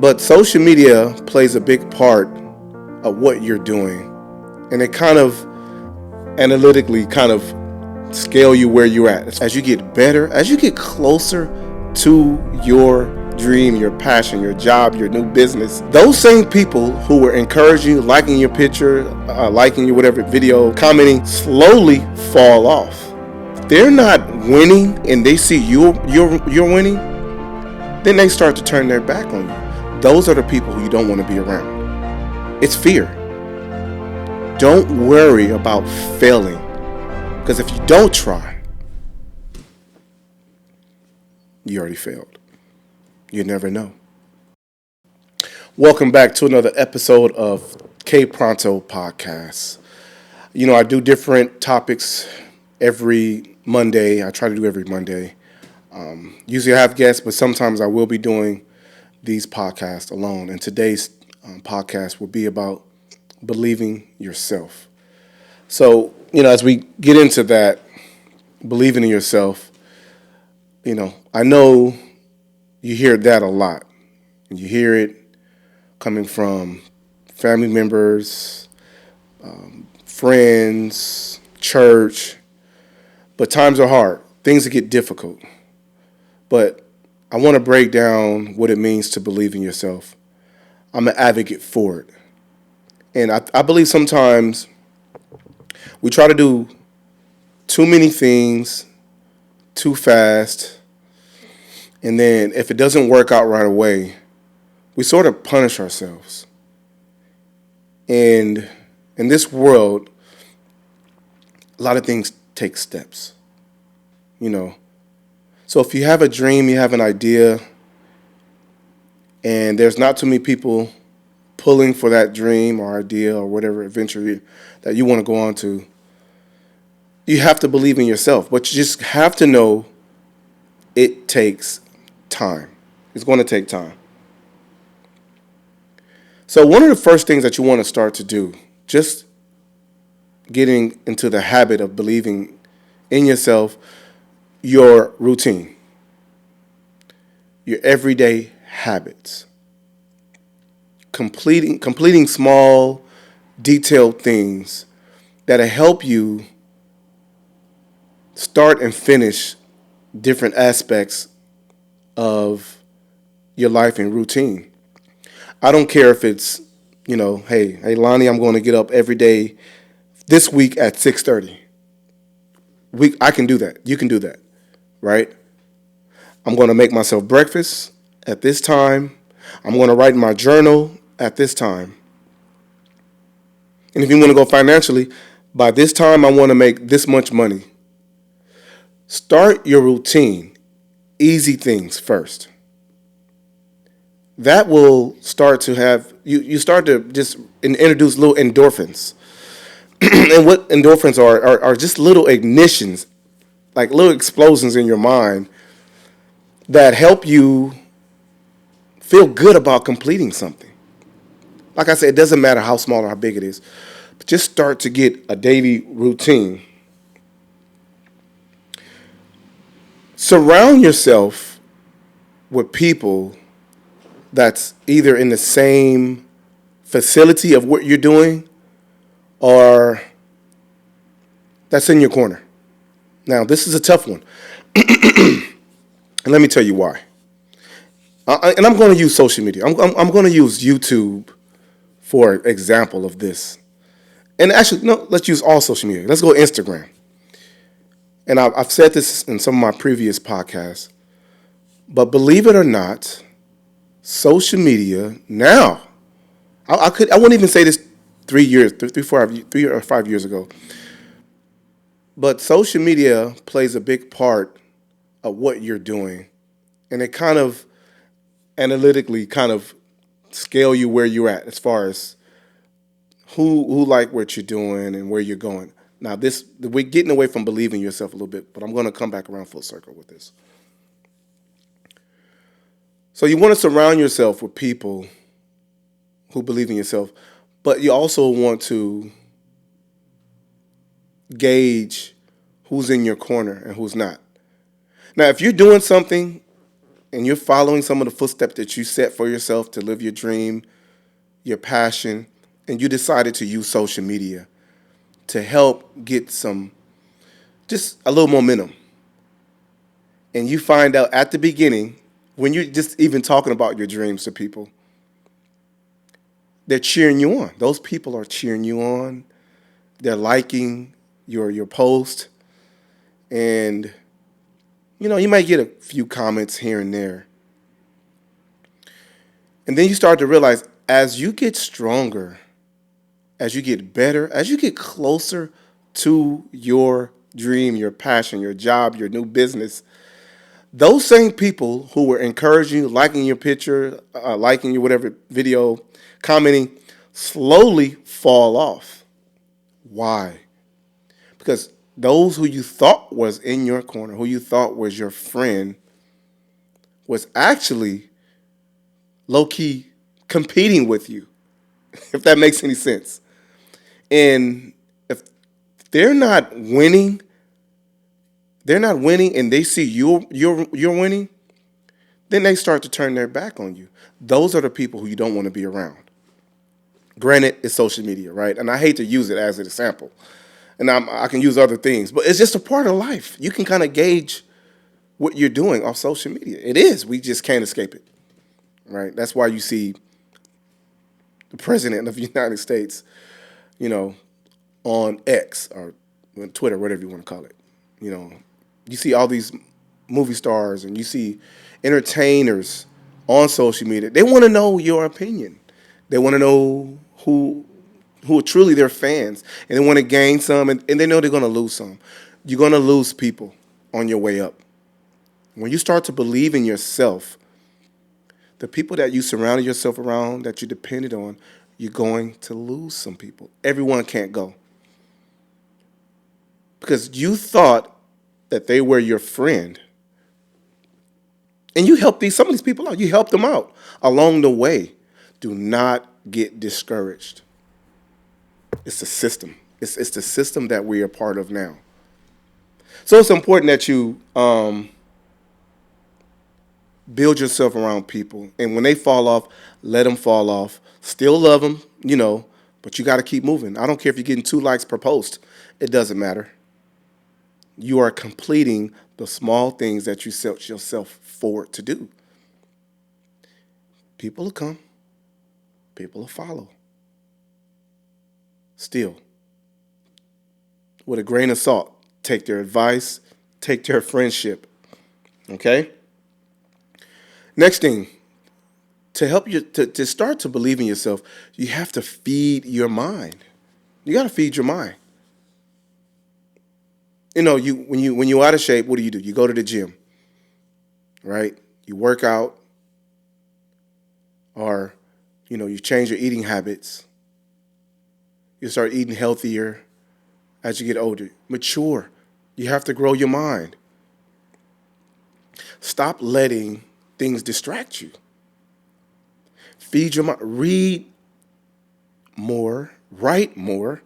But social media plays a big part of what you're doing. And it kind of analytically kind of scale you where you're at. As you get better, as you get closer to your dream, your passion, your job, your new business, those same people who were encouraging you, liking your picture, liking your whatever video, commenting, slowly fall off. They're not winning and they see you're winning, then they start to turn their back on you. Those are the people who you don't want to be around. It's fear. Don't worry about failing, because if you don't try, you already failed. You never know. Welcome back to another episode of K Pronto podcast. I do different topics every Monday. I try to do every Monday. Usually I have guests, but sometimes I will be doing these podcasts alone. And today's podcast will be about believing yourself. So, as we get into that, believing in yourself, I know you hear that a lot. You hear it coming from family members, friends, church. But times are hard. Things get difficult. But I want to break down what it means to believe in yourself. I'm an advocate for it. And I believe sometimes we try to do too many things too fast. And then if it doesn't work out right away, we sort of punish ourselves. And in this world, a lot of things take steps, So if you have a dream, you have an idea, and there's not too many people pulling for that dream or idea or whatever adventure that you want to go on to, you have to believe in yourself. But you just have to know it takes time. It's going to take time. So one of the first things that you want to start to do, just getting into the habit of believing in yourself, your routine, your everyday habits, completing small, detailed things that'll help you start and finish different aspects of your life and routine. I don't care if it's, hey, Lonnie, I'm going to get up every day this week at 6:30. I can do that. You can do that, right? I'm going to make myself breakfast at this time. I'm going to write in my journal at this time. And if you want to go financially, by this time I want to make this much money. Start your routine. Easy things first. That will start to have, you start to just introduce little endorphins. And what endorphins are just little ignitions, like little explosions in your mind that help you feel good about completing something. Like I said, it doesn't matter how small or how big it is, but just start to get a daily routine. Surround yourself with people that's either in the same facility of what you're doing or that's in your corner. Now, this is a tough one. And let me tell you why. And I'm going to use social media. I'm going to use YouTube for example of this. And actually, no, let's use all social media. Let's go Instagram. And I've said this in some of my previous podcasts, but believe it or not, social media now, I wouldn't even say this 3 or 5 years ago, but social media plays a big part of what you're doing, and it kind of analytically kind of scale you where you're at as far as who like what you're doing and where you're going. Now, we're getting away from believing yourself a little bit, but I'm going to come back around full circle with this. So you want to surround yourself with people who believe in yourself, but you also want to gauge who's in your corner and who's not. Now, if you're doing something and you're following some of the footsteps that you set for yourself to live your dream, your passion, and you decided to use social media to help get just a little momentum. And you find out at the beginning, when you're just even talking about your dreams to people, they're cheering you on. Those people are cheering you on. They're liking your post. And, you might get a few comments here and there. And then you start to realize as you get stronger, as you get better, as you get closer to your dream, your passion, your job, your new business, those same people who were encouraging you, liking your picture, liking your whatever video, commenting, slowly fall off. Why? Because those who you thought was in your corner, who you thought was your friend, was actually low-key competing with you, if that makes any sense. And if they're not winning, and they see you're winning, then they start to turn their back on you. Those are the people who you don't want to be around. Granted, it's social media, right? And I hate to use it as an example. And I can use other things, but it's just a part of life. You can kind of gauge what you're doing off social media. It is. We just can't escape it, right? That's why you see the president of the United States, on X or Twitter, whatever you want to call it. You see all these movie stars and you see entertainers on social media. They want to know your opinion. They want to know who are truly their fans, and they want to gain some, and they know they're going to lose some. You're going to lose people on your way up. When you start to believe in yourself, the people that you surrounded yourself around, that you depended on, you're going to lose some people. Everyone can't go. Because you thought that they were your friend. And you helped some of these people out. You helped them out along the way. Do not get discouraged. It's the system. It's the system that we are part of now. So it's important that you build yourself around people. And when they fall off, let them fall off. Still love them, but you got to keep moving. I don't care if you're getting 2 likes per post. It doesn't matter. You are completing the small things that you set yourself forward to do. People will come. People will follow. Still, with a grain of salt, take their advice, take their friendship. Okay? Next thing, to help you to start to believe in yourself, you have to feed your mind. You got to feed your mind. When you're out of shape, what do? You go to the gym, right? You work out, or you change your eating habits. You start eating healthier as you get older. Mature. You have to grow your mind. Stop letting things distract you. Feed your mind. Read more. Write more.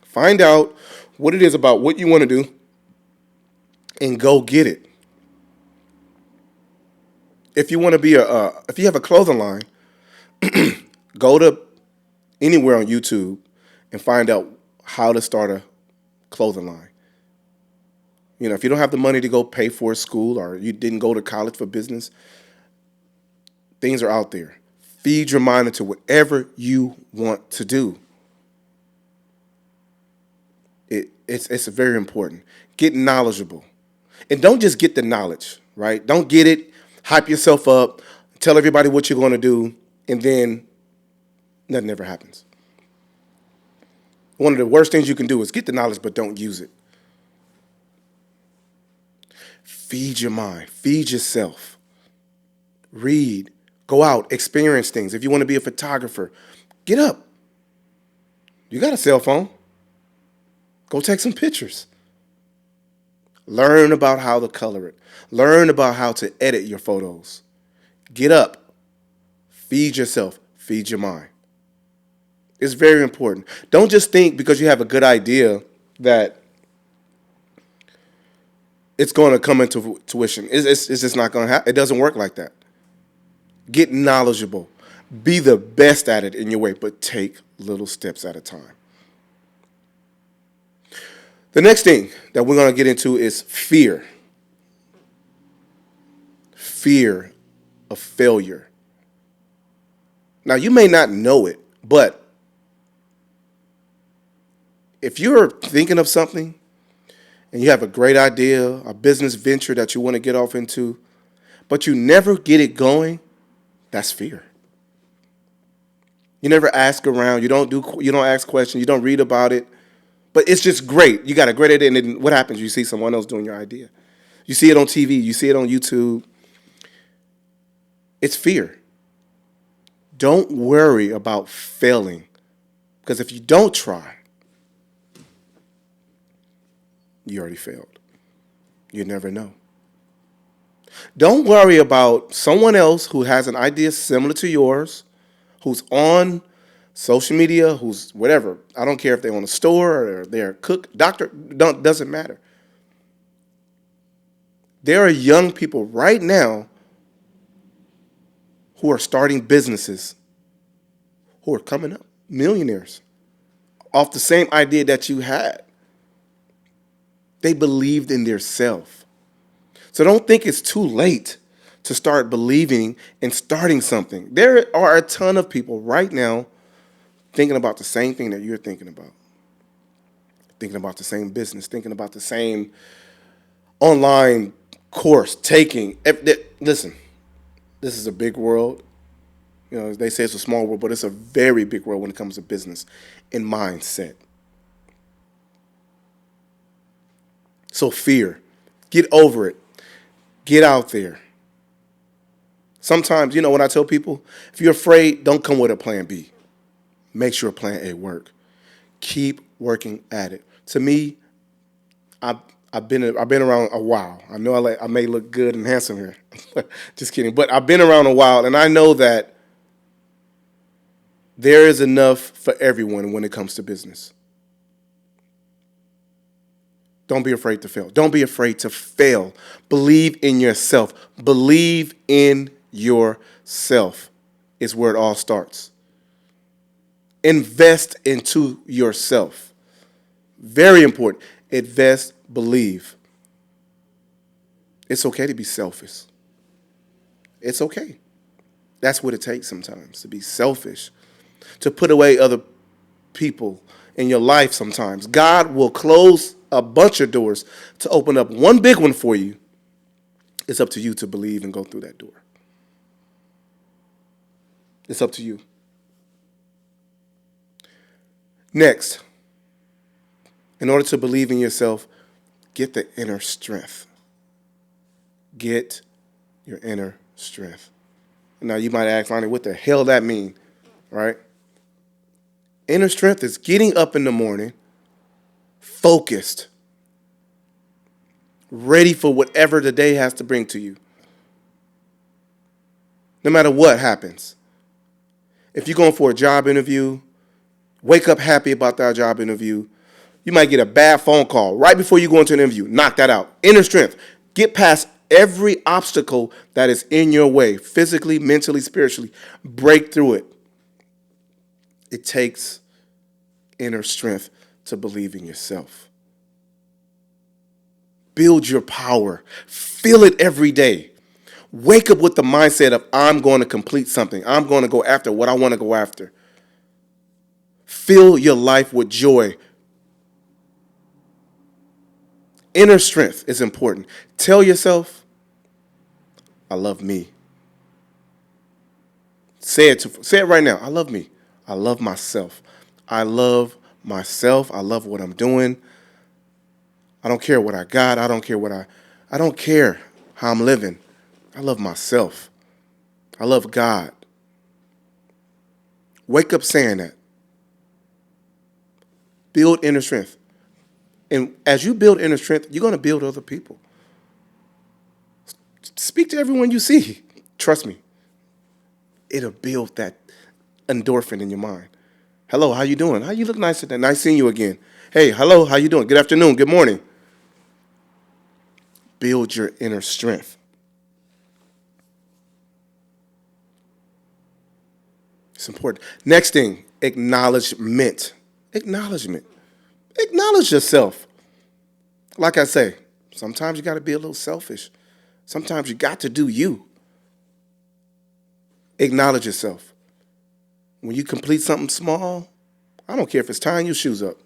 Find out what it is about what you want to do and go get it. If you want to be if you have a clothing line, go to anywhere on YouTube and find out how to start a clothing line. If you don't have the money to go pay for a school or you didn't go to college for business, things are out there. Feed your mind into whatever you want to do. It's very important. Get knowledgeable. And don't just get the knowledge, right? Don't get it, hype yourself up, tell everybody what you're going to do, and then nothing ever happens. One of the worst things you can do is get the knowledge but don't use it. Feed your mind. Feed yourself. Read. Go out. Experience things. If you want to be a photographer, get up. You got a cell phone. Go take some pictures. Learn about how to color it. Learn about how to edit your photos. Get up. Feed yourself. Feed your mind. It's very important. Don't just think because you have a good idea that it's going to come into tuition. It's just not going to happen. It doesn't work like that. Get knowledgeable. Be the best at it in your way, but take little steps at a time. The next thing that we're going to get into is fear. Fear of failure. Now, you may not know it, but if you're thinking of something and you have a great idea, a business venture that you want to get off into, but you never get it going, that's fear. You never ask around, you don't ask questions, you don't read about it, but it's just great. You got a great idea, and then what happens? You see someone else doing your idea. You see it on TV, you see it on YouTube. It's fear. Don't worry about failing, because if you don't try, you already failed. You never know. Don't worry about someone else who has an idea similar to yours, who's on social media, who's whatever. I don't care if they're on a store or they're a cook, doctor, doesn't matter. There are young people right now who are starting businesses, who are coming up, millionaires, off the same idea that you had. They believed in their self. So don't think it's too late to start believing and starting something. There are a ton of people right now thinking about the same thing that you're thinking about. Thinking about the same business, thinking about the same online course, taking. Listen, this is a big world. You know, they say it's a small world, but it's a very big world when it comes to business and mindset. So fear, get over it. Get out there. Sometimes, when I tell people, if you're afraid, don't come with a plan B. Make sure plan A work. Keep working at it. To me, I've been around a while. I know I may look good and handsome here. Just kidding. But I've been around a while, and I know that there is enough for everyone when it comes to business. Don't be afraid to fail. Don't be afraid to fail. Believe in yourself. Believe in yourself is where it all starts. Invest into yourself. Very important. Invest, believe. It's okay to be selfish. It's okay. That's what it takes sometimes, to be selfish, to put away other people in your life sometimes. God will close a bunch of doors to open up one big one for you. It's up to you to believe and go through that door. It's up to you. Next, in order to believe in yourself, get the inner strength. Get your inner strength. Now, you might ask, Lonnie, what the hell that mean, right? Inner strength is getting up in the morning, focused, ready for whatever the day has to bring to you. No matter what happens. If you're going for a job interview, wake up happy about that job interview. You might get a bad phone call right before you go into an interview. Knock that out. Inner strength. Get past every obstacle that is in your way, physically, mentally, spiritually. Break through it. It takes inner strength to believe in yourself. Build your power. Feel it every day. Wake up with the mindset of, I'm going to complete something. I'm going to go after what I want to go after. Fill your life with joy. Inner strength is important. Tell yourself, I love me. Say it right now. I love me. I love myself. I love myself. I love what I'm doing. I don't care what I got. I don't care how I'm living. I love myself. I love God. Wake up saying that. Build inner strength. And as you build inner strength, you're going to build other people. Speak to everyone you see. Trust me. It'll build that endorphin in your mind. Hello, how you doing? How you look nice today? Nice seeing you again. Hey, hello, how you doing? Good afternoon, good morning. build your inner strength. It's important. Next thing, acknowledgement. Acknowledgement. Acknowledge yourself. Like I say, sometimes you got to be a little selfish. Sometimes you got to do you. Acknowledge yourself. When you complete something small, I don't care if it's tying your shoes up.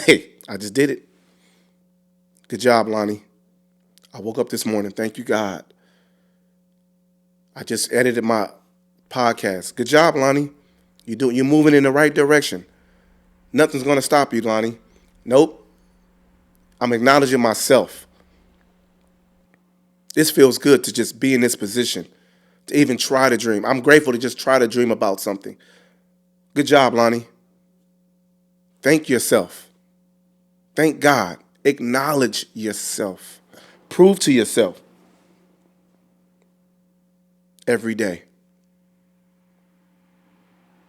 Hey, I just did it. Good job, Lonnie. I woke up this morning. Thank you, God. I just edited my podcast. Good job, Lonnie. You're moving in the right direction. Nothing's going to stop you, Lonnie. Nope. I'm acknowledging myself. This feels good to just be in this position, to even try to dream. I'm grateful to just try to dream about something. Good job, Lonnie. Thank yourself. Thank God. Acknowledge yourself. Prove to yourself every day.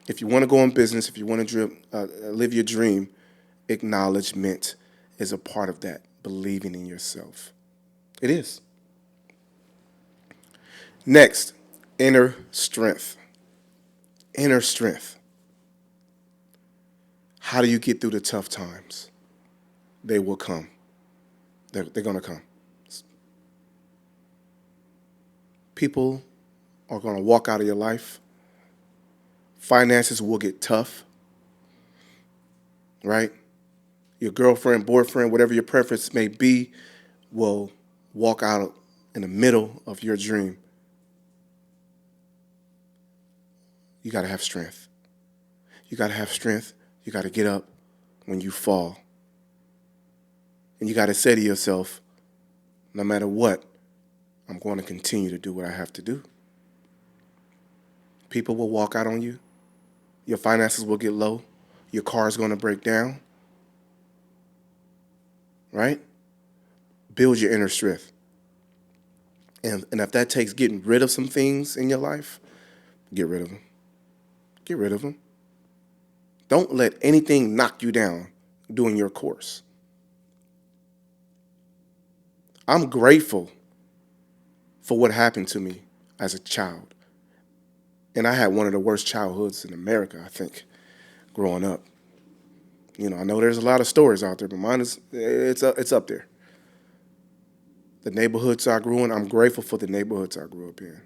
If you want to go in business, if you want to live your dream, acknowledgement is a part of that, believing in yourself. It is. Next, inner strength. Inner strength. How do you get through the tough times? They will come. They're going to come. People are going to walk out of your life. Finances will get tough, right? Your girlfriend, boyfriend, whatever your preference may be, will walk out in the middle of your dream. You got to have strength. You got to have strength. You got to get up when you fall. And you got to say to yourself, no matter what, I'm going to continue to do what I have to do. People will walk out on you. Your finances will get low. Your car is going to break down. Right? Build your inner strength. And if that takes getting rid of some things in your life, get rid of them. Get rid of them. Don't let anything knock you down doing your course. I'm grateful for what happened to me as a child. And I had one of the worst childhoods in America, I think, growing up. You know, I know there's a lot of stories out there, but mine it's up there. The neighborhoods I grew in, I'm grateful for the neighborhoods I grew up in.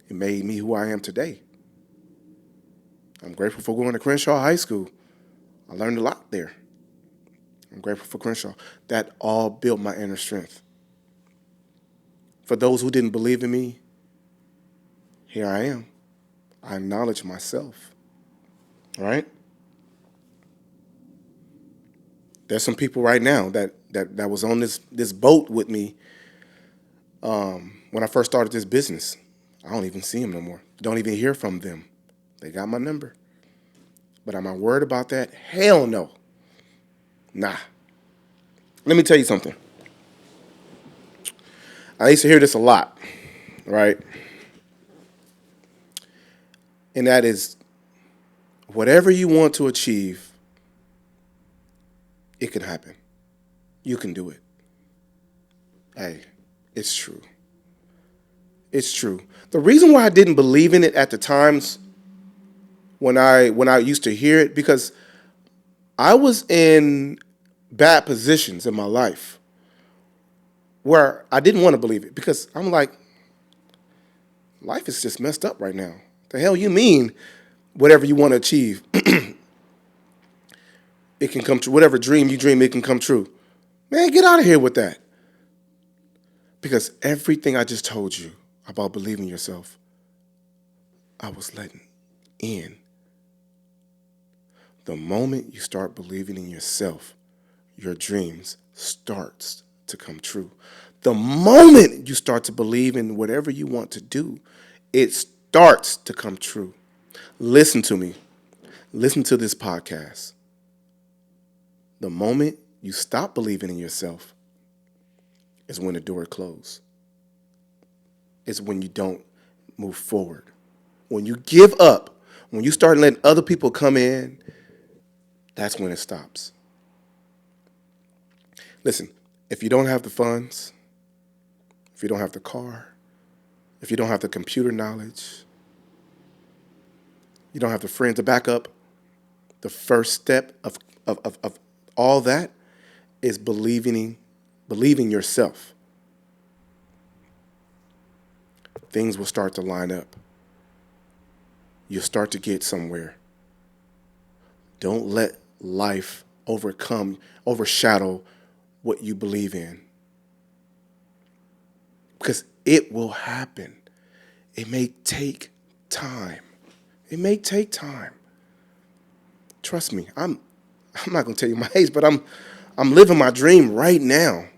It made me who I am today. I'm grateful for going to Crenshaw High School. I learned a lot there. I'm grateful for Crenshaw. That all built my inner strength. For those who didn't believe in me, here I am. I acknowledge myself. All right? There's some people right now that was on this boat with me when I first started this business. I don't even see them no more. Don't even hear from them. They got my number. But am I worried about that? Hell no. Nah. Let me tell you something. I used to hear this a lot, right? And that is, whatever you want to achieve, it can happen. You can do it. Hey, it's true. It's true. The reason why I didn't believe in it at the times when I used to hear it, because I was in bad positions in my life where I didn't want to believe it, because I'm like, life is just messed up right now. The hell you mean whatever you want to achieve, it can come true. Whatever dream you dream, it can come true. Man, get out of here with that. Because everything I just told you about believing yourself, I was letting in. The moment you start believing in yourself, your dreams starts to come true. The moment you start to believe in whatever you want to do, it starts to come true. Listen to me. Listen to this podcast. The moment you stop believing in yourself is when the door closes. It's when you don't move forward. When you give up, when you start letting other people come in, that's when it stops. Listen, If you don't have the funds, if you don't have the car, if you don't have the computer knowledge, you don't have the friends to back up, the first step of all that is believing yourself. Things will start to line up. You'll start to get somewhere. Don't let life overshadow what you believe in. Because it will happen. It may take time. It may take time. Trust me, I'm not gonna tell you my age, but I'm living my dream right now.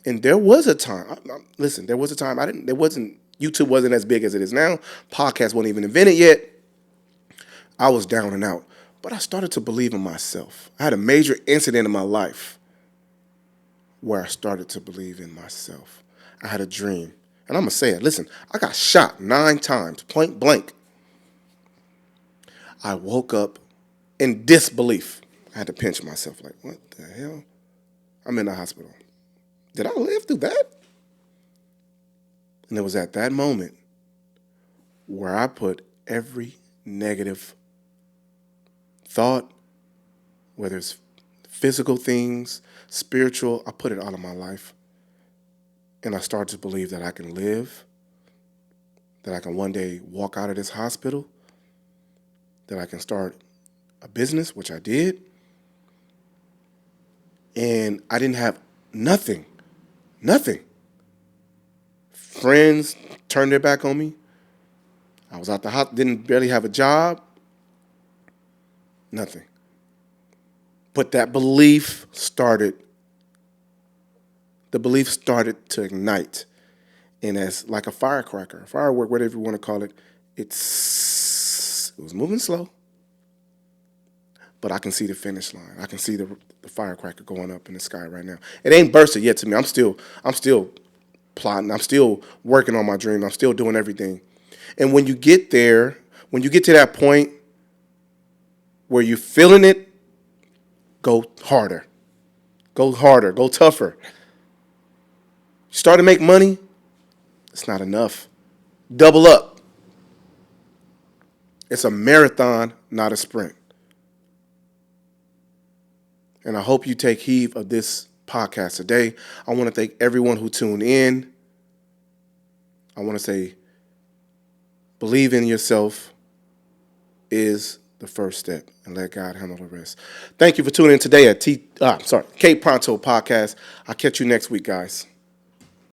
And there was a time. Listen, there was a time YouTube wasn't as big as it is now. Podcast wasn't even invented yet. I was down and out, but I started to believe in myself. I had a major incident in my life where I started to believe in myself. I had a dream, and I'm gonna say it. Listen, I got shot 9 times, point blank. I woke up in disbelief. I had to pinch myself, like, what the hell? I'm in the hospital. Did I live through that? And it was at that moment where I put every negative thought, whether it's physical things, spiritual, I put it out of my life. And I started to believe that I can live, that I can one day walk out of this hospital, that I can start a business, which I did. And I didn't have nothing. Friends turned their back on me. I was out the hospital, didn't barely have a job. Nothing. But that belief started to ignite. And as like a firecracker, a firework, whatever you want to call it, it was moving slow. But I can see the finish line. I can see the firecracker going up in the sky right now. It ain't bursted yet to me. I'm still plotting. I'm still working on my dream. I'm still doing everything. And when you get there, when you get to that point where you're feeling it, go harder. Go harder. Go tougher. You start to make money, it's not enough. Double up. It's a marathon, not a sprint. And I hope you take heed of this podcast today. I want to thank everyone who tuned in. I want to say, believe in yourself is the first step, and let God handle the rest. Thank you for tuning in today at K Pronto podcast. I'll catch you next week, guys.